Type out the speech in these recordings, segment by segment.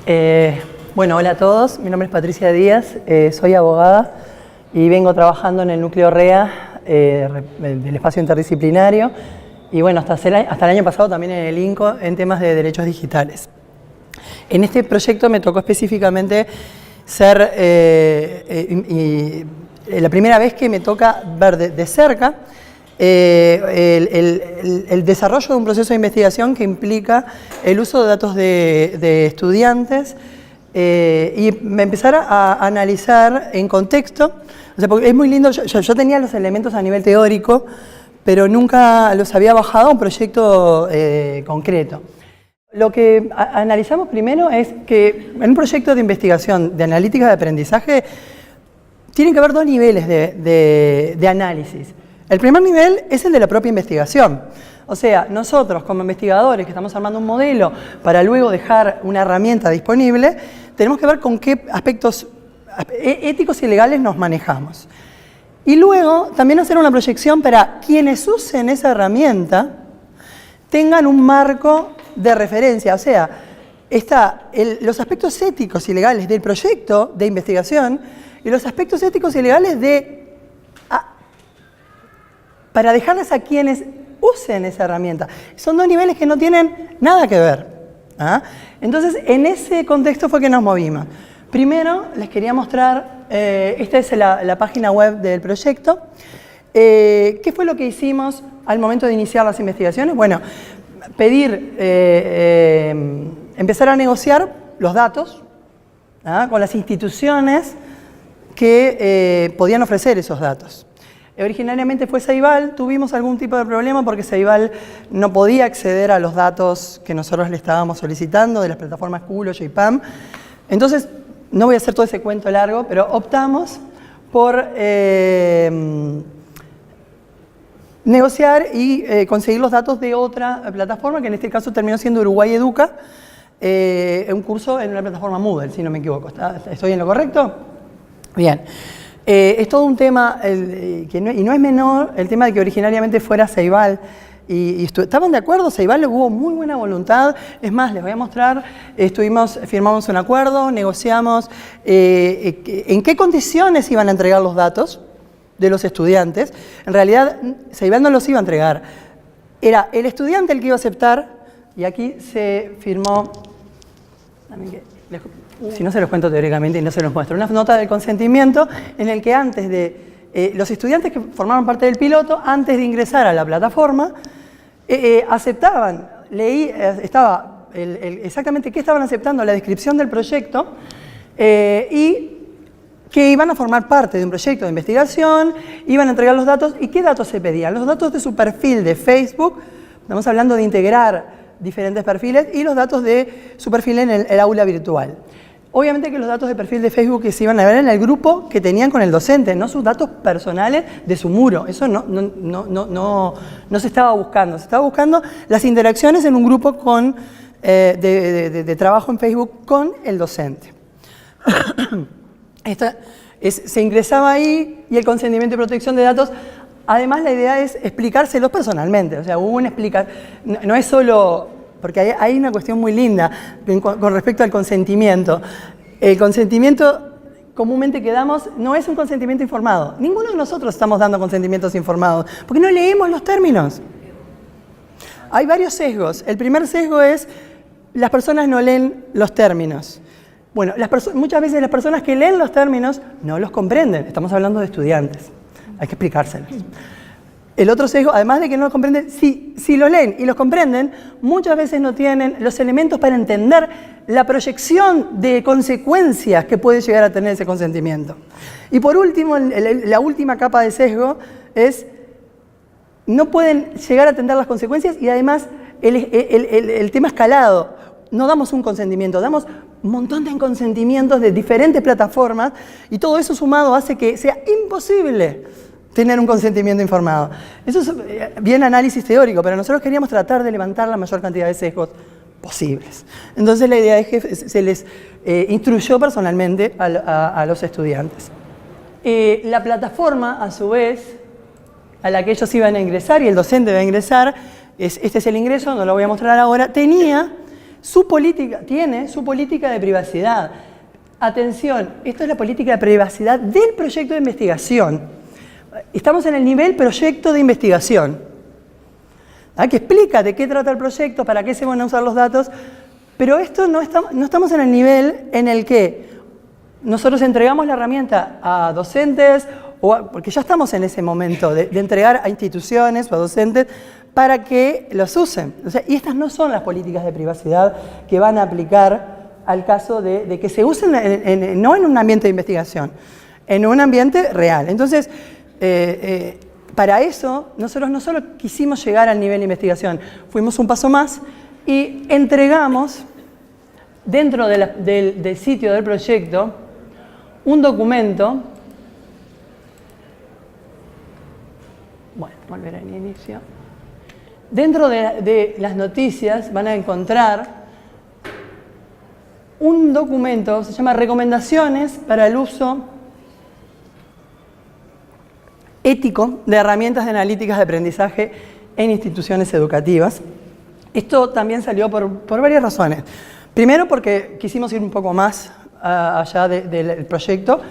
Bueno, hola a todos, mi nombre es Patricia Díaz, soy abogada y vengo trabajando en el núcleo REA del espacio interdisciplinario y bueno, hasta el año pasado también en el INCO en temas de derechos digitales. En este proyecto me tocó específicamente ser la primera vez que me toca ver de cerca el desarrollo de un proceso de investigación que implica el uso de datos de estudiantes y empezar a analizar en contexto, o sea, porque es muy lindo, yo tenía los elementos a nivel teórico, pero nunca los había bajado a un proyecto concreto. Lo que analizamos primero es que en un proyecto de investigación de analítica de aprendizaje tienen que haber dos niveles de análisis. El primer nivel es el de la propia investigación. O sea, nosotros como investigadores que estamos armando un modelo para luego dejar una herramienta disponible, tenemos que ver con qué aspectos éticos y legales nos manejamos. Y luego también hacer una proyección para quienes usen esa herramienta tengan un marco de referencia. O sea, los aspectos éticos y legales del proyecto de investigación y los aspectos éticos y legales para dejarles a quienes usen esa herramienta. Son dos niveles que no tienen nada que ver. Entonces, en ese contexto fue que nos movimos. Primero, les quería mostrar, esta es la página web del proyecto. ¿Qué fue lo que hicimos al momento de iniciar las investigaciones? Bueno, empezar a negociar los datos con las instituciones que podían ofrecer esos datos. Originariamente fue Ceibal, tuvimos algún tipo de problema porque Ceibal no podía acceder a los datos que nosotros le estábamos solicitando de las plataformas Kulo, JPAM. Entonces, no voy a hacer todo ese cuento largo, pero optamos por negociar y conseguir los datos de otra plataforma, que en este caso terminó siendo Uruguay Educa, un curso en una plataforma Moodle, si no me equivoco. ¿Estoy en lo correcto? Bien. Es todo un tema, y no es menor, el tema de que originariamente fuera Ceibal. Y estaban de acuerdo, Ceibal hubo muy buena voluntad. Es más, les voy a mostrar, firmamos un acuerdo, negociamos en qué condiciones iban a entregar los datos de los estudiantes. En realidad, Ceibal no los iba a entregar. Era el estudiante el que iba a aceptar, y aquí se firmó, si no se los cuento teóricamente y no se los muestro, una nota de consentimiento en el que antes de los estudiantes que formaron parte del piloto, antes de ingresar a la plataforma, aceptaban, estaba exactamente qué estaban aceptando, la descripción del proyecto y que iban a formar parte de un proyecto de investigación, iban a entregar los datos. ¿Y qué datos se pedían? Los datos de su perfil de Facebook, estamos hablando de integrar diferentes perfiles, y los datos de su perfil en el aula virtual. Obviamente que los datos de perfil de Facebook que se iban a ver en el grupo que tenían con el docente, no sus datos personales de su muro. Eso no se estaba buscando. Se estaba buscando las interacciones en un grupo de trabajo en Facebook con el docente. Se ingresaba ahí y el consentimiento de protección de datos. Además, la idea es explicárselos personalmente. O sea, hubo una explicación. No es solo... Porque hay una cuestión muy linda con respecto al consentimiento. El consentimiento comúnmente que damos no es un consentimiento informado. Ninguno de nosotros estamos dando consentimientos informados, porque no leemos los términos. Hay varios sesgos. El primer sesgo es las personas no leen los términos. Bueno, muchas veces las personas que leen los términos no los comprenden. Estamos hablando de estudiantes. Hay que explicárselos. El otro sesgo, además de que no lo comprenden, si los leen y los comprenden, muchas veces no tienen los elementos para entender la proyección de consecuencias que puede llegar a tener ese consentimiento. Y por último, la última capa de sesgo es no pueden llegar a entender las consecuencias y además el tema escalado. No damos un consentimiento, damos un montón de consentimientos de diferentes plataformas y todo eso sumado hace que sea imposible tener un consentimiento informado. Eso es bien análisis teórico, pero nosotros queríamos tratar de levantar la mayor cantidad de sesgos posibles. Entonces la idea es que se les instruyó personalmente a los estudiantes. La plataforma, a su vez, a la que ellos iban a ingresar y el docente iba a ingresar, este es el ingreso, no lo voy a mostrar ahora, tenía tiene su política de privacidad. Atención, esto es la política de privacidad del proyecto de investigación. Estamos en el nivel proyecto de investigación, que explica de qué trata el proyecto, para qué se van a usar los datos, pero esto no estamos en el nivel en el que nosotros entregamos la herramienta a docentes, porque ya estamos en ese momento de entregar a instituciones o a docentes para que los usen. O sea, y estas no son las políticas de privacidad que van a aplicar al caso de que se usen no en un ambiente de investigación, en un ambiente real. Entonces, para eso, nosotros no solo quisimos llegar al nivel de investigación, fuimos un paso más y entregamos dentro del sitio del proyecto un documento. Bueno, volver al inicio. Dentro de las noticias van a encontrar un documento, se llama Recomendaciones para el uso ético de herramientas de analíticas de aprendizaje en instituciones educativas. Esto también salió por varias razones. Primero, porque quisimos ir un poco más allá del proyecto.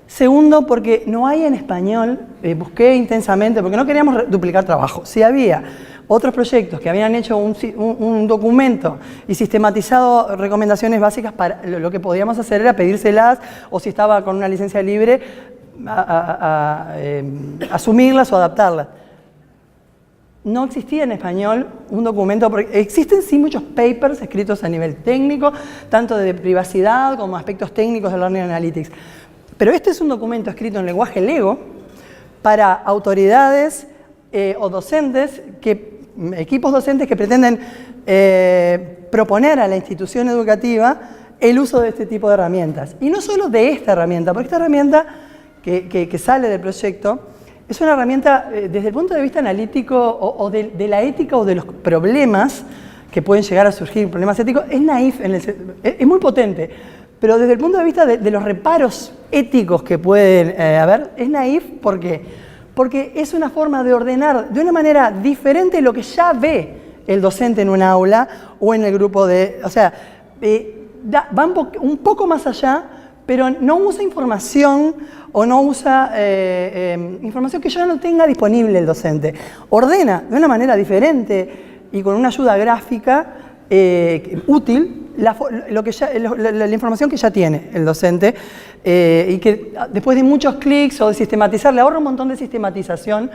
Segundo, porque no hay en español, busqué intensamente, porque no queríamos duplicar trabajo. Si había otros proyectos que habían hecho un documento y sistematizado recomendaciones básicas, para lo que podíamos hacer era pedírselas, o si estaba con una licencia libre, asumirlas o adaptarlas. No existía en español un documento, porque existen sí muchos papers escritos a nivel técnico, tanto de privacidad como aspectos técnicos de Learning Analytics. Pero este es un documento escrito en lenguaje Lego para autoridades o docentes, equipos docentes que pretenden proponer a la institución educativa el uso de este tipo de herramientas. Y no solo de esta herramienta, porque esta herramienta que sale del proyecto es una herramienta desde el punto de vista analítico o de la ética o de los problemas que pueden llegar a surgir, problemas éticos, es naif, es muy potente. Pero desde el punto de vista de los reparos éticos que pueden haber, es naif. ¿Por qué? Porque es una forma de ordenar de una manera diferente lo que ya ve el docente en un aula o en el grupo de... O sea, va un poco más allá, pero no usa información o no usa información que ya no tenga disponible el docente. Ordena de una manera diferente y con una ayuda gráfica útil la información que ya tiene el docente y que después de muchos clics o de sistematizar, le ahorra un montón de sistematización,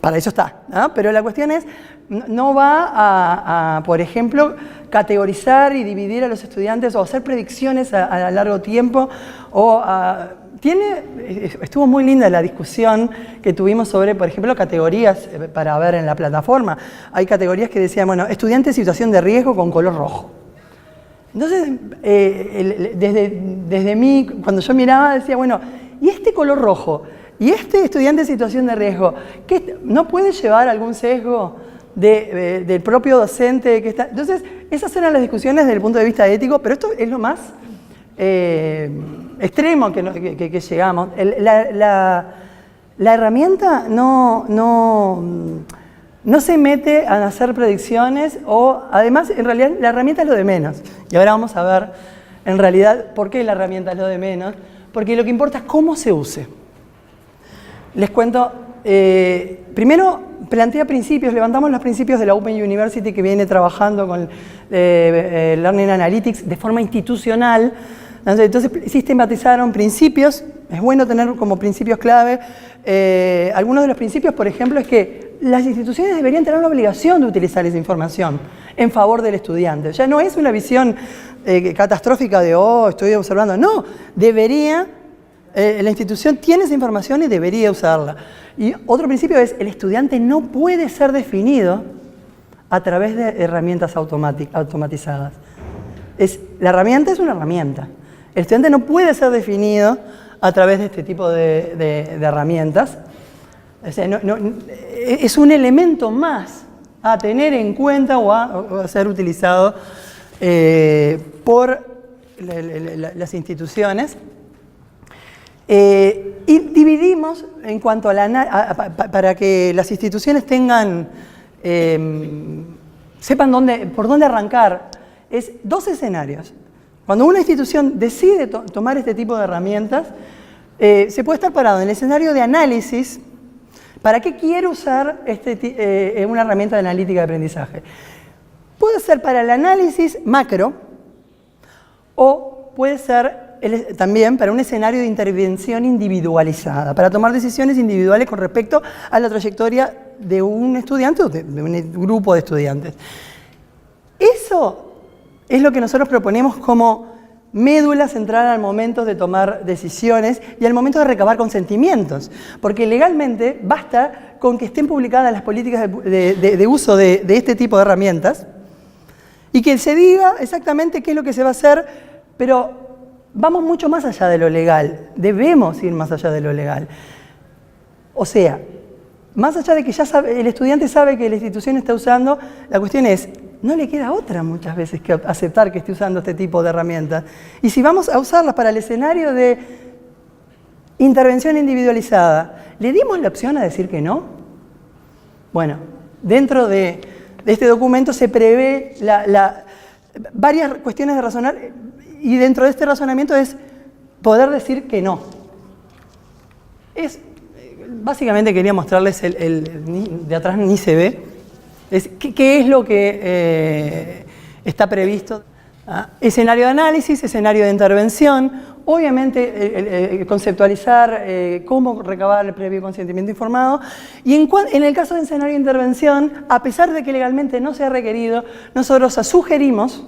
para eso está, ¿no? Pero la cuestión es, no va a, por ejemplo, categorizar y dividir a los estudiantes o hacer predicciones a largo tiempo o estuvo muy linda la discusión que tuvimos sobre, por ejemplo, categorías para ver en la plataforma. Hay categorías que decían, bueno, estudiante en situación de riesgo con color rojo. Entonces, desde mí, cuando yo miraba, decía, bueno, ¿y este color rojo? ¿Y este estudiante en situación de riesgo? ¿No puede llevar algún sesgo del propio docente que está? Entonces, esas eran las discusiones desde el punto de vista ético, pero esto es lo más extremo que llegamos. La herramienta no se mete a hacer predicciones o, además, en realidad, la herramienta es lo de menos. Y ahora vamos a ver, en realidad, por qué la herramienta es lo de menos. Porque lo que importa es cómo se use. Les cuento, primero plantea principios, levantamos los principios de la Open University que viene trabajando con Learning Analytics de forma institucional. Entonces sistematizaron principios, es bueno tener como principios clave. Algunos de los principios, por ejemplo, es que las instituciones deberían tener la obligación de utilizar esa información en favor del estudiante. Ya no es una visión catastrófica de, estoy observando. No, la institución tiene esa información y debería usarla. Y otro principio es, el estudiante no puede ser definido a través de herramientas automatizadas. La herramienta es una herramienta. El estudiante no puede ser definido a través de este tipo de herramientas. O sea, es un elemento más a tener en cuenta o a ser utilizado por las instituciones. Y dividimos en cuanto a para que las instituciones tengan sepan por dónde arrancar. Es 2 escenarios. Cuando una institución decide tomar este tipo de herramientas, se puede estar parado en el escenario de análisis. ¿Para qué quiero usar una herramienta de analítica de aprendizaje? Puede ser para el análisis macro o puede ser también para un escenario de intervención individualizada, para tomar decisiones individuales con respecto a la trayectoria de un estudiante o de un grupo de estudiantes. Eso es lo que nosotros proponemos como médula central al momento de tomar decisiones y al momento de recabar consentimientos, porque legalmente basta con que estén publicadas las políticas de uso de este tipo de herramientas y que se diga exactamente qué es lo que se va a hacer, pero vamos mucho más allá de lo legal, debemos ir más allá de lo legal. O sea, más allá de que ya el estudiante sabe que la institución está usando, la cuestión es, no le queda otra muchas veces que aceptar que esté usando este tipo de herramientas. Y si vamos a usarlas para el escenario de intervención individualizada, ¿le dimos la opción a decir que no? Bueno, dentro de este documento se prevé varias cuestiones de razonar y dentro de este razonamiento es poder decir que no. Básicamente quería mostrarles de atrás ni se ve. ¿Qué es lo que está previsto? Escenario de análisis, escenario de intervención, obviamente conceptualizar cómo recabar el previo consentimiento informado y en el caso de escenario de intervención, a pesar de que legalmente no sea requerido, nosotros sugerimos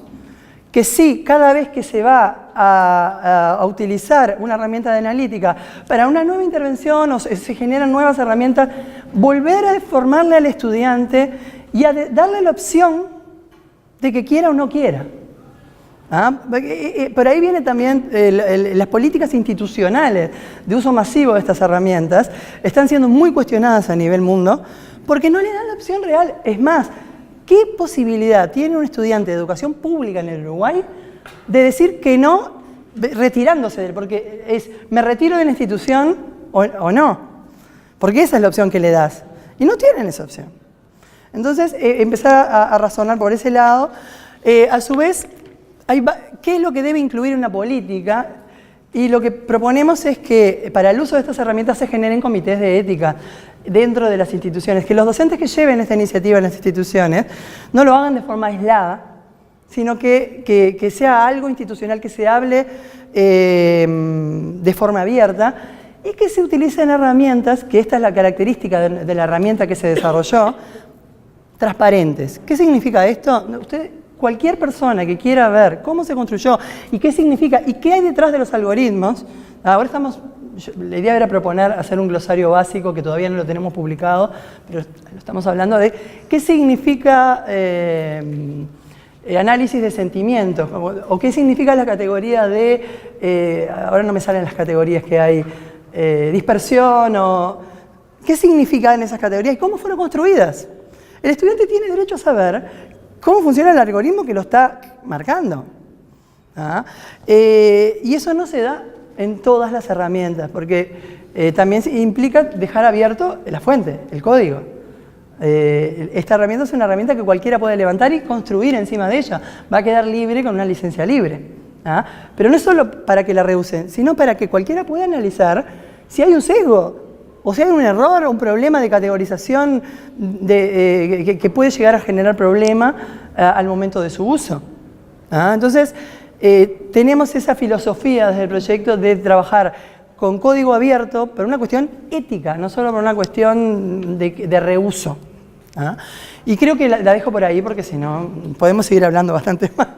que sí, cada vez que se va a utilizar una herramienta de analítica para una nueva intervención o se generan nuevas herramientas, volver a formarle al estudiante y a darle la opción de que quiera o no quiera. Por ahí viene también las políticas institucionales de uso masivo de estas herramientas, están siendo muy cuestionadas a nivel mundo porque no le dan la opción real. Es más, ¿qué posibilidad tiene un estudiante de educación pública en el Uruguay de decir que no retirándose de él? Porque me retiro de la institución o no, porque esa es la opción que le das y no tienen esa opción. Entonces, empezar a razonar por ese lado. A su vez, ¿qué es lo que debe incluir una política? Y lo que proponemos es que para el uso de estas herramientas se generen comités de ética dentro de las instituciones, que los docentes que lleven esta iniciativa en las instituciones no lo hagan de forma aislada, sino que sea algo institucional, que se hable de forma abierta y que se utilicen herramientas, que esta es la característica de la herramienta que se desarrolló, transparentes. ¿Qué significa esto? Cualquier persona que quiera ver cómo se construyó y qué significa y qué hay detrás de los algoritmos, ahora la idea era proponer hacer un glosario básico que todavía no lo tenemos publicado, pero estamos hablando de qué significa análisis de sentimientos o qué significa la categoría de, ahora no me salen las categorías que hay, dispersión o qué significan esas categorías y cómo fueron construidas. El estudiante tiene derecho a saber cómo funciona el algoritmo que lo está marcando. Y eso no se da en todas las herramientas, porque también implica dejar abierto la fuente, el código. Esta herramienta es una herramienta que cualquiera puede levantar y construir encima de ella. Va a quedar libre con una licencia libre. Pero no es solo para que la reusen, sino para que cualquiera pueda analizar si hay un sesgo, o si hay un error o un problema de categorización que puede llegar a generar problema al momento de su uso. Entonces, tenemos esa filosofía desde el proyecto de trabajar con código abierto, por una cuestión ética, no solo por una cuestión de reuso. Y creo que la dejo por ahí porque si no podemos seguir hablando bastante más.